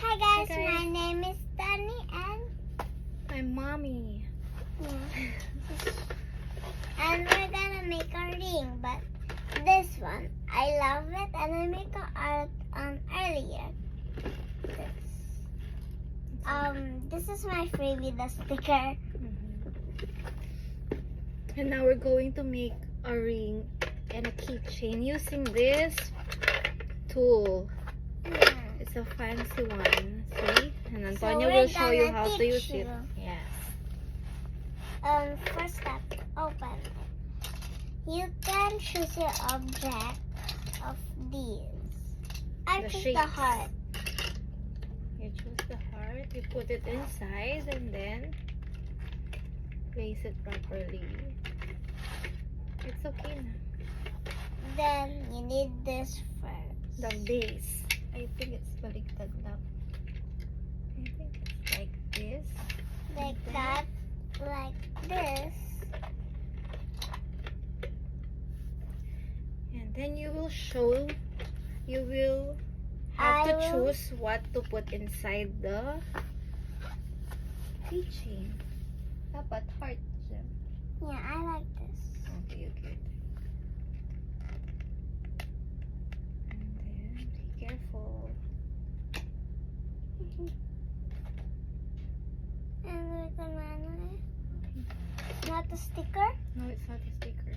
Hi guys, my name is Danny and I'm Mommy. and we're gonna make a ring, but this one I love it and I make a art on earlier. This is my freebie, the sticker. And now we're going to make a ring and a keychain using this tool. It's a fancy one. See? And Antonio will show you how to use it. Yes. First step, open it. You can choose your object of these. I The choose the shapes. heart. You choose the heart, you put it inside, and then place it properly. It's okay na. Then you need this first. The base. I think it's baliktad now. I think it's like this. Like that, like this. And then you will have to choose what to put inside the keychain. Dapat heart siya. Yeah, I like this. Okay. And then, be careful. And we're gonna not a sticker. No, it's not a sticker.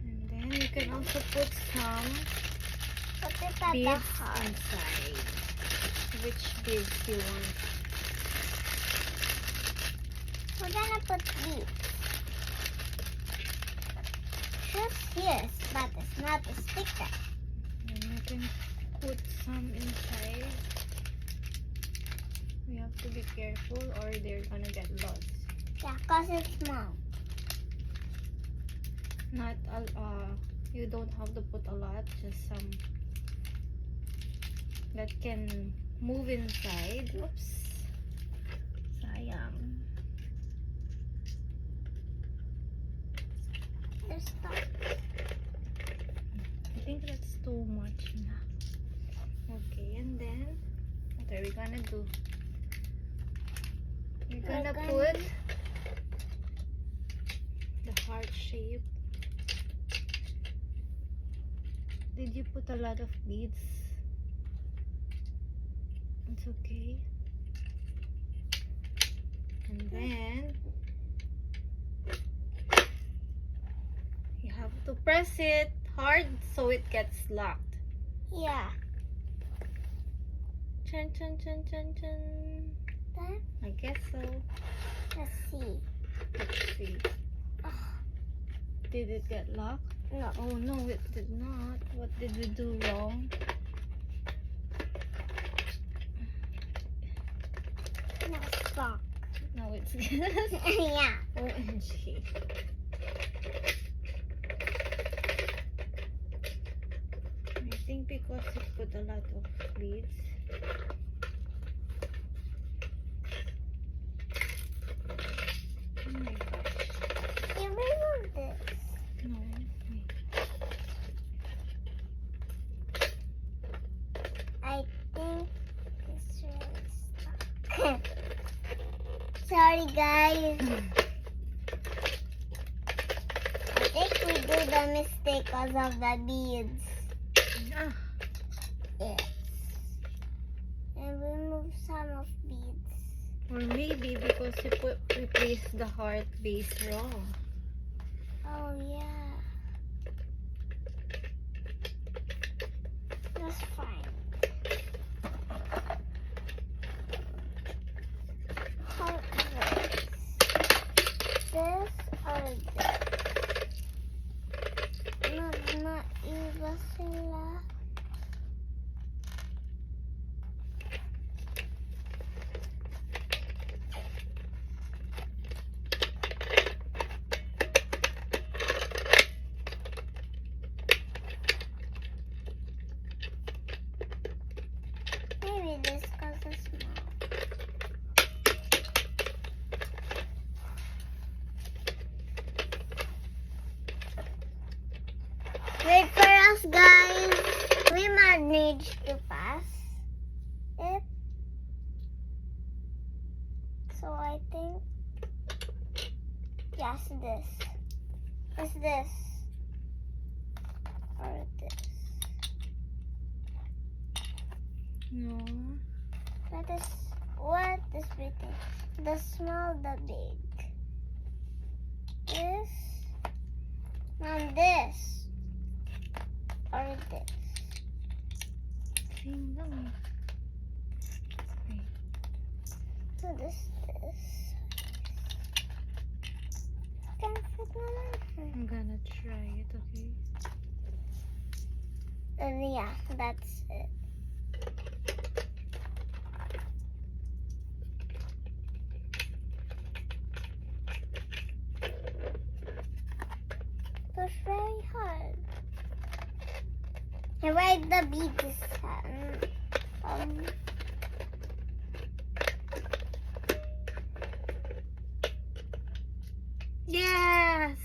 And then you can also put some Put it at the beads heart. inside. Which beads you want? We're gonna put these. Choose here, but it's not a sticker. And you can put some inside. We have to be careful or they're gonna get lost. Yeah, cause it's small. Not you don't have to put a lot, just some that can move inside. Oops. Sayang. There's stuff. I think that's too much na. Okay, and then what are we gonna do? We're gonna put the heart shape. Did you put a lot of beads? It's okay. And then you have to press it hard so it gets locked. Yeah. Chun chun chun chun chun. Then I guess so. let's see. Let's see. Did it get locked? No. Oh no, it did not. What did we do wrong? No, stop. No, it's Yeah. OMG. I think because you put a lot of beads. Oh my gosh. You remove this. No, wait. I think it's really stuck. Sorry guys. I think we do the mistake because of the beads. Ah, Yes. And we remove some of beads. or maybe because we placed the heart base wrong. Oh yeah. That's fine. How this? This or this? Naiba sila. I think. Yes, this. Is this? Or this? No. What is between? The small, the big. This. And this. Or this. Same lang eh. Wait. So this. Can fit naman. I'm gonna try it, okay? And yeah, that's it. Push very hard. And write the beads. Yes!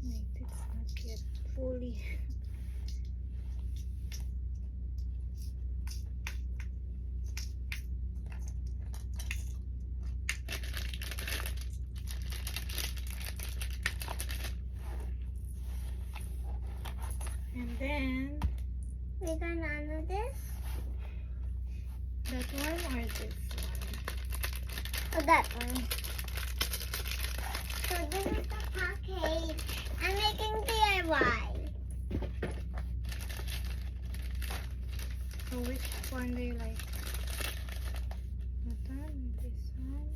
Wait, it's not yet fully. And then, We're gonna do this. that one or this one? Oh, that one. So this is the package. I'm making DIY. So which one do you like? That one, this one?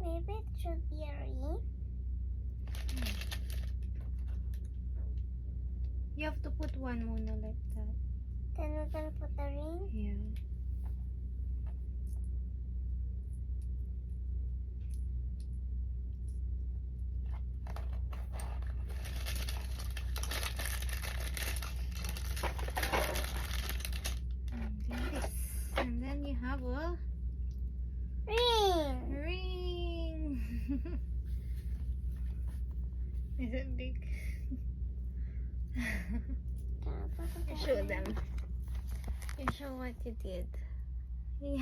Maybe it should be a ring. You have to put one muna like that. Then we're gonna put the ring. Yeah. And then this. And then you have a Ring. ring. Is it big? You show them. You show what you did. Yay!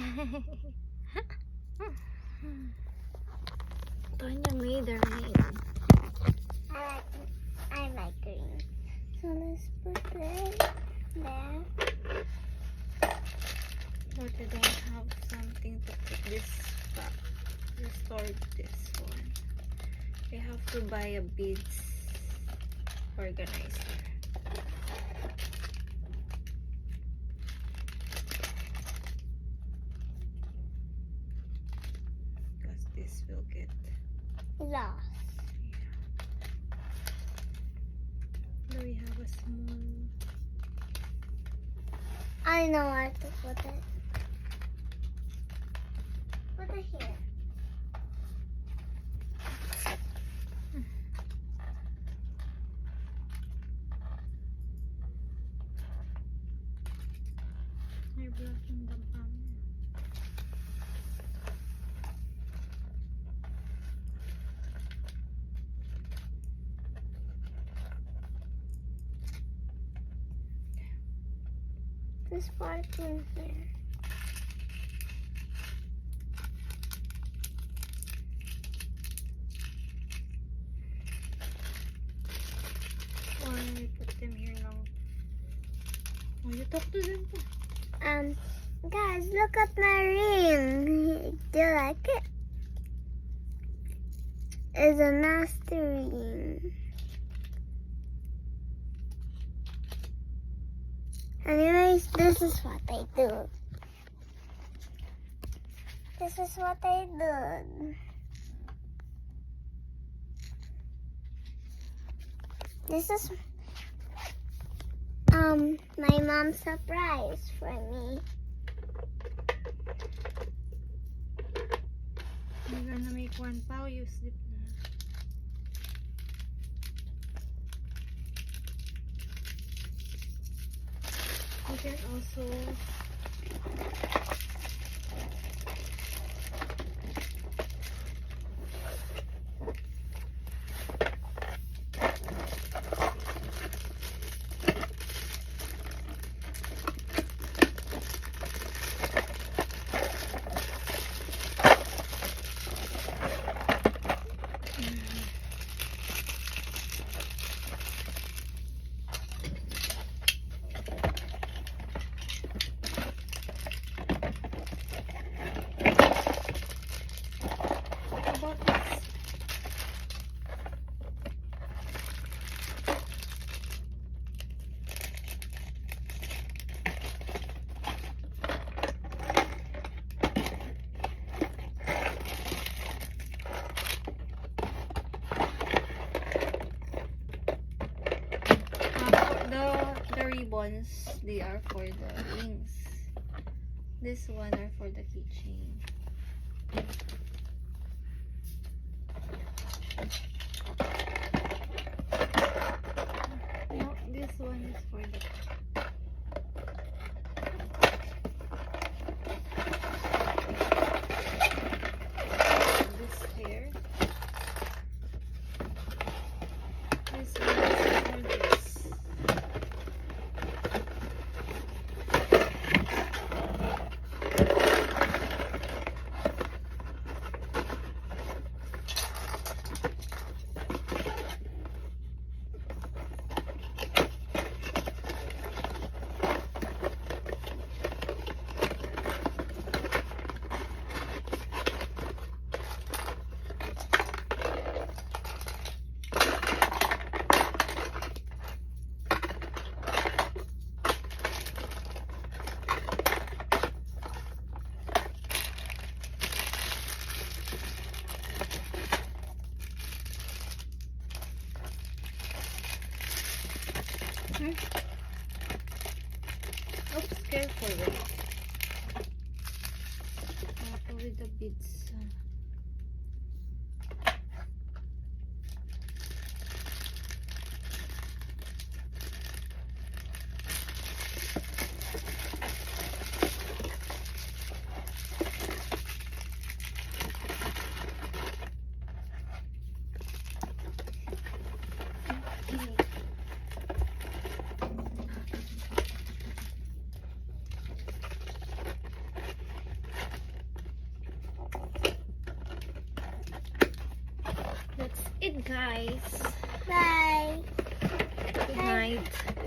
Tonya made a ring. I like green. So let's put it there. But I don't have something to put this back. Restore this one. We have to buy a beads organizer. Because this will get Lost. Do we have a small? I know where to put it. Put it here. You're blocking the camera. This part in here. Or we put them here now. Oh, you talk to them pa. Guys, look at my ring. Do you like it? It's a nasty ring. Anyways, this is what I do. This is what I do. This is my mom's surprise for me. You're gonna make one pao, you slip na. You can also ones, they are for the rings. This one are for the keychain. No, this one is for the this hair. This one is for this. Oops, careful with it. Careful with the beads. That's it, guys. Bye. Good night.